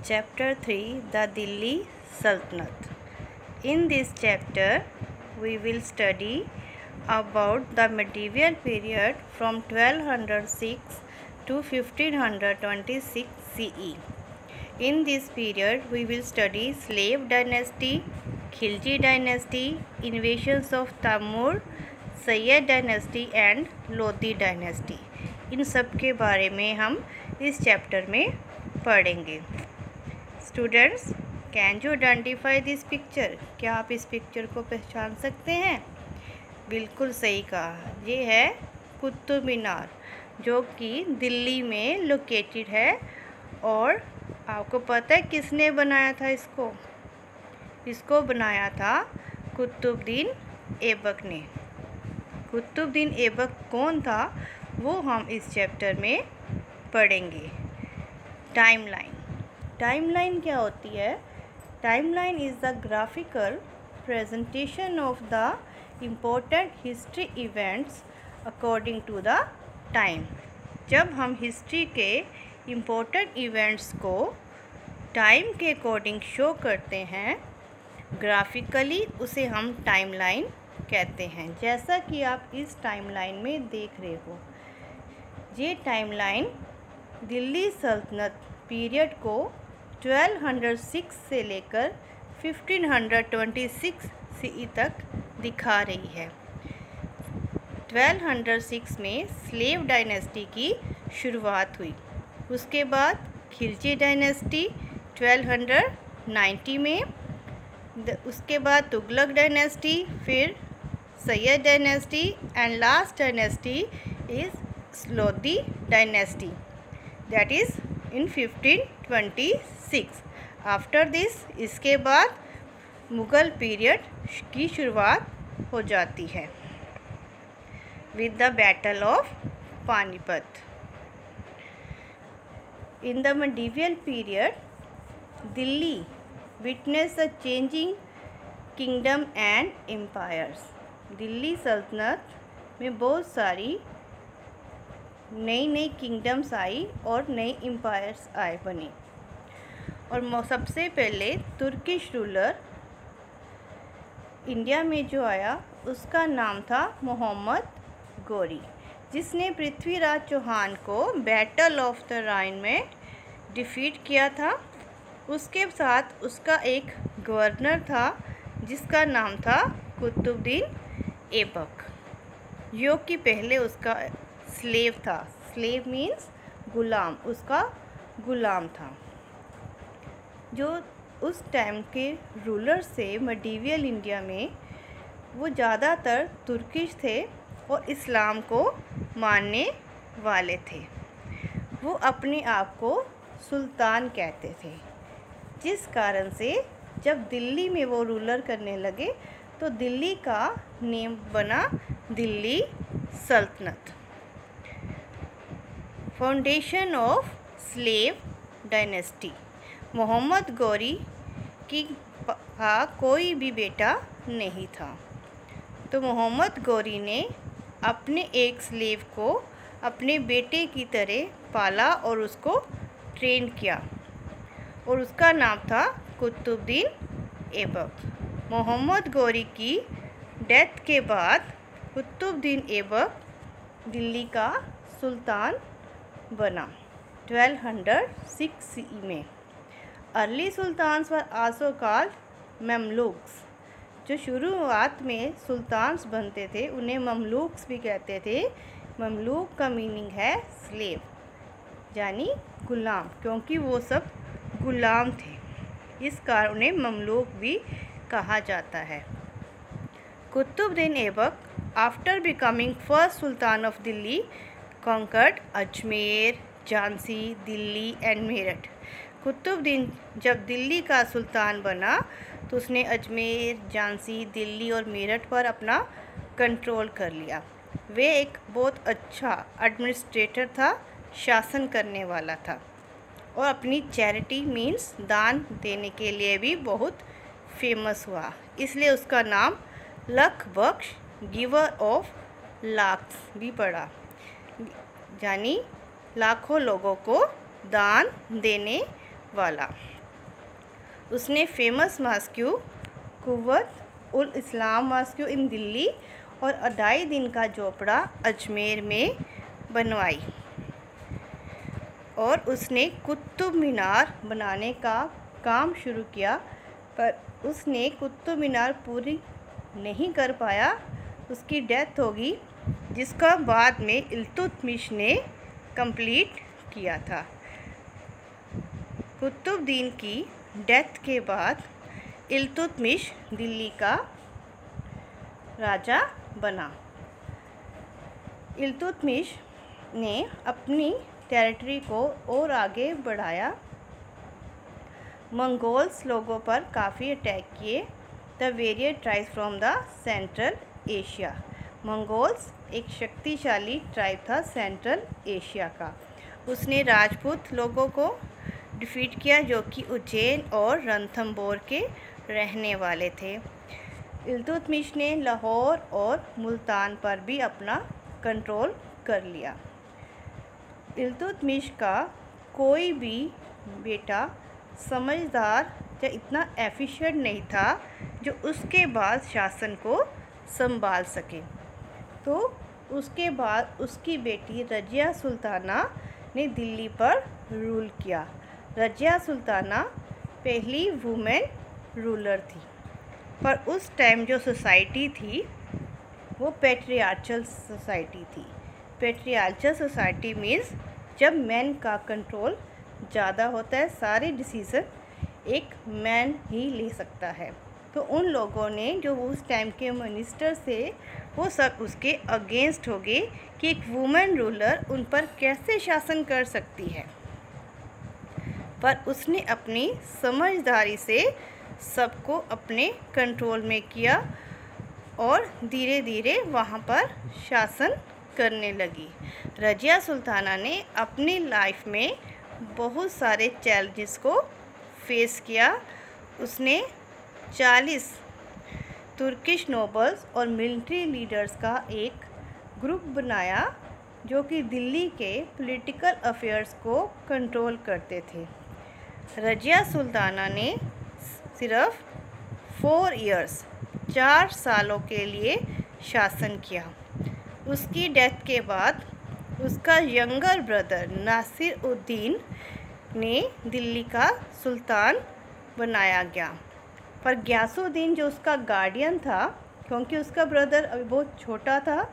Chapter 3 The Delhi Sultanate. In this chapter, we will study about the medieval period from 1206 to 1526 CE. In this period, we will study slave dynasty, Khilji dynasty, invasions of Tamur, Sayyid dynasty and Lodi dynasty. इन सब के बारे में हम इस chapter में पढ़ेंगे। Students, can you identify this picture? क्या आप इस पिक्चर को पहचान सकते हैं? बिल्कुल सही कहा, ये है कुतुब मीनार, जो कि दिल्ली में लोकेटेड है। और आपको पता है किसने बनाया था इसको? इसको बनाया था कुतुबुद्दीन ऐबक ने। कुतुबुद्दीन ऐबक कौन था, वो हम इस चैप्टर में पढ़ेंगे। टाइमलाइन क्या होती है? Timeline is the graphical presentation of the important history events according to the time. जब हम हिस्ट्री के इम्पोर्टेंट इवेंट्स को टाइम के अकॉर्डिंग शो करते हैं ग्राफिकली, उसे हम टाइमलाइन कहते हैं। जैसा कि आप इस टाइमलाइन में देख रहे हो, ये टाइमलाइन दिल्ली सल्तनत पीरियड को 1206 से लेकर 1526 CE तक दिखा रही है। 1206 में स्लेव डायनेस्टी की शुरुआत हुई। उसके बाद खिलजी डायनेस्टी 1290 में, उसके बाद तुगलक डायनेस्टी, फिर Syed dynasty and last dynasty is Lodhi dynasty, that is in 1526। After this, इसके बाद मुग़ल पीरियड की शुरुआत हो जाती है with the battle of Panipat. In the medieval period, Delhi witnessed a changing kingdom and empires. Delhi सल्तनत में बहुत सारी नई किंगडम्स आई और नई एम्पायर्स आए बने। और सबसे पहले तुर्किश रूलर इंडिया में जो आया, उसका नाम था मोहम्मद गौरी, जिसने पृथ्वीराज चौहान को बैटल ऑफ द राइन में डिफीट किया था। उसके साथ उसका एक गवर्नर था जिसका नाम था कुतुबुद्दीन ऐबक, जो कि पहले उसका स्लेव था। स्लेव मीन्स गुलाम, उसका गुलाम था। जो उस टाइम के रूलर से मेडिवल इंडिया में, वो ज़्यादातर तुर्किश थे और इस्लाम को मानने वाले थे। वो अपने आप को सुल्तान कहते थे, जिस कारण से जब दिल्ली में वो रूलर करने लगे तो दिल्ली का नेम बना दिल्ली सल्तनत। Foundation of slave dynasty. Mohammad Ghori का कोई भी बेटा नहीं था, तो मोहम्मद गौरी ने अपने एक स्लेव को अपने बेटे की तरह पाला और उसको ट्रेन किया, और उसका नाम था कुतुबुद्दीन ऐबक। मोहम्मद गौरी की डेथ के बाद कुतुबुद्दीन ऐबक दिल्ली का सुल्तान बना 1206 CE में। Early sultans were also called Mamluks. जो शुरुआत में सुल्तान्स बनते थे उन्हें ममलूक्स भी कहते थे। ममलूक का मीनिंग है स्लेव, यानी गुलाम, क्योंकि वो सब गुलाम थे, इस कारण उन्हें ममलूक भी कहा जाता है। Qutbuddin Aibak, after becoming first sultan of Delhi, conquered Ajmer, Jhansi, Delhi and Meerut. Qutbuddin जब दिल्ली का सुल्तान बना तो उसने अजमेर, झांसी, दिल्ली और मेरठ पर अपना कंट्रोल कर लिया। वे एक बहुत अच्छा एडमिनिस्ट्रेटर था, शासन करने वाला था, और अपनी चैरिटी मीन्स दान देने के लिए भी बहुत फेमस हुआ। इसलिए उसका नाम लख बख्श, गिवर ऑफ लाख्स भी पड़ा, यानी लाखों लोगों को दान देने वाला। उसने famous mosque कुव्वत ul Islam mosque इन दिल्ली और 2.5 दिन का झोपड़ा अजमेर में बनवाई। और उसने कुतुब मीनार बनाने का काम शुरू किया, पर उसने कुतुब मीनार पूरी नहीं कर पाया, उसकी डेथ होगी, जिसका बाद में इल्तुतमिश ने कंप्लीट किया था। कुतुबुद्दीन की डेथ के बाद इल्तुतमिश दिल्ली का राजा बना। इल्तुतमिश ने अपनी टेरिटरी को और आगे बढ़ाया। मंगोल्स लोगों पर काफ़ी अटैक किए। The various tribes from the central Asia. Mongols एक शक्तिशाली ट्राइब था सेंट्रल एशिया का। उसने राजपूत लोगों को डिफीट किया, जो कि उज्जैन और रणथंबोर के रहने वाले थे। इल्तुतमिश ने लाहौर और मुल्तान पर भी अपना कंट्रोल कर लिया। इल्तुतमिश का कोई भी बेटा समझदार या इतना एफिशिएंट नहीं था जो उसके बाद शासन को संभाल सके। तो उसके बाद उसकी बेटी रज़िया सुल्ताना ने दिल्ली पर रूल किया। रज़िया सुल्ताना पहली वुमेन रूलर थी, पर उस टाइम जो सोसाइटी थी वो पैट्रियार्चल सोसाइटी थी। पैट्रियार्चल सोसाइटी मीन्स जब मैन का कंट्रोल ज़्यादा होता है, सारे डिसीज़न एक मैन ही ले सकता है। तो उन लोगों ने जो उस टाइम के मिनिस्टर थे वो सब उसके अगेंस्ट हो गए कि एक वुमेन रूलर उन पर कैसे शासन कर सकती है। पर उसने अपनी समझदारी से सबको अपने कंट्रोल में किया और धीरे धीरे वहाँ पर शासन करने लगी। रज़िया सुल्ताना ने अपनी लाइफ में बहुत सारे चैलेंजेस को फेस किया। उसने 40 तुर्किश नोबल्स और मिलिट्री लीडर्स का एक ग्रुप बनाया जो कि दिल्ली के पॉलिटिकल अफेयर्स को कंट्रोल करते थे। रज़िया सुल्ताना ने सिर्फ 4 इयर्स 4 सालों के लिए शासन किया। उसकी डेथ के बाद उसका यंगर ब्रदर नासिर-उद-दीन ने दिल्ली का सुल्तान बनाया गया। पर गयासुद्दीन जो उसका गार्डियन था, क्योंकि उसका ब्रदर अभी बहुत छोटा था,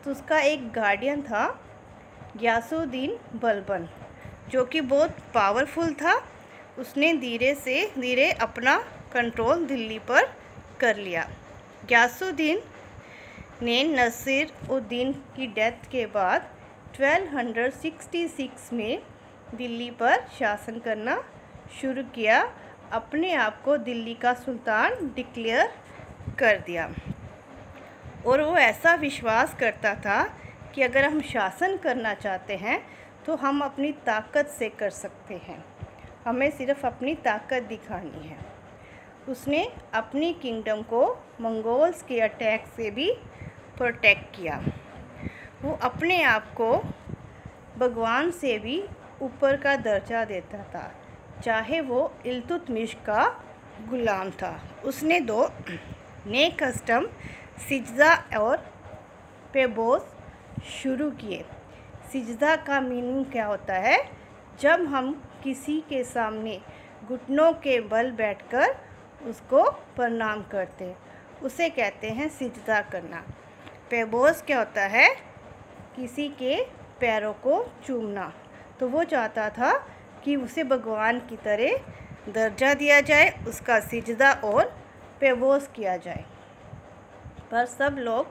तो उसका एक गार्डियन था गयासुद्दीन बलबन, जो कि बहुत पावरफुल था। उसने धीरे से धीरे अपना कंट्रोल दिल्ली पर कर लिया। गयासुद्दीन ने नासिर-उद-दीन की डेथ के बाद 1266 में दिल्ली पर शासन करना शुरू किया, अपने आप को दिल्ली का सुल्तान डिक्लेयर कर दिया। और वो ऐसा विश्वास करता था कि अगर हम शासन करना चाहते हैं तो हम अपनी ताकत से कर सकते हैं, हमें सिर्फ अपनी ताकत दिखानी है। उसने अपनी किंगडम को मंगोल्स के अटैक से भी प्रोटेक्ट किया। वो अपने आप को भगवान से भी ऊपर का दर्जा देता था, चाहे वो इल्तुतमिश का गुलाम था। उसने 2 नए कस्टम सिजदा और पेबोस शुरू किए। सिजदा का मीनिंग क्या होता है? जब हम किसी के सामने घुटनों के बल बैठकर उसको प्रणाम करते, उसे कहते हैं सिजदा करना। पेबोस क्या होता है? किसी के पैरों को चूमना। तो वो चाहता था कि उसे भगवान की तरह दर्जा दिया जाए, उसका सिजदा और पेबोस किया जाए। पर सब लोग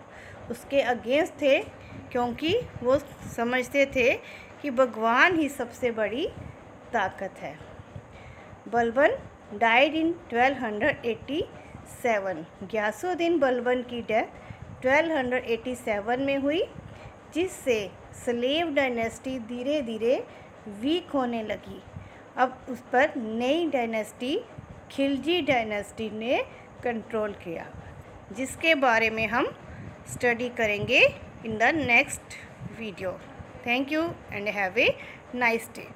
उसके अगेंस्ट थे, क्योंकि वो समझते थे कि भगवान ही सबसे बड़ी ताकत है। Balban died in 1287। गयासुद्दीन बलबन की डेथ 1287 में हुई, जिससे स्लेव डायनेस्टी धीरे धीरे वीक होने लगी। अब उस पर नई डायनेस्टी खिलजी डायनेस्टी ने कंट्रोल किया, जिसके बारे में हम स्टडी करेंगे in the next video. Thank you and have a nice day.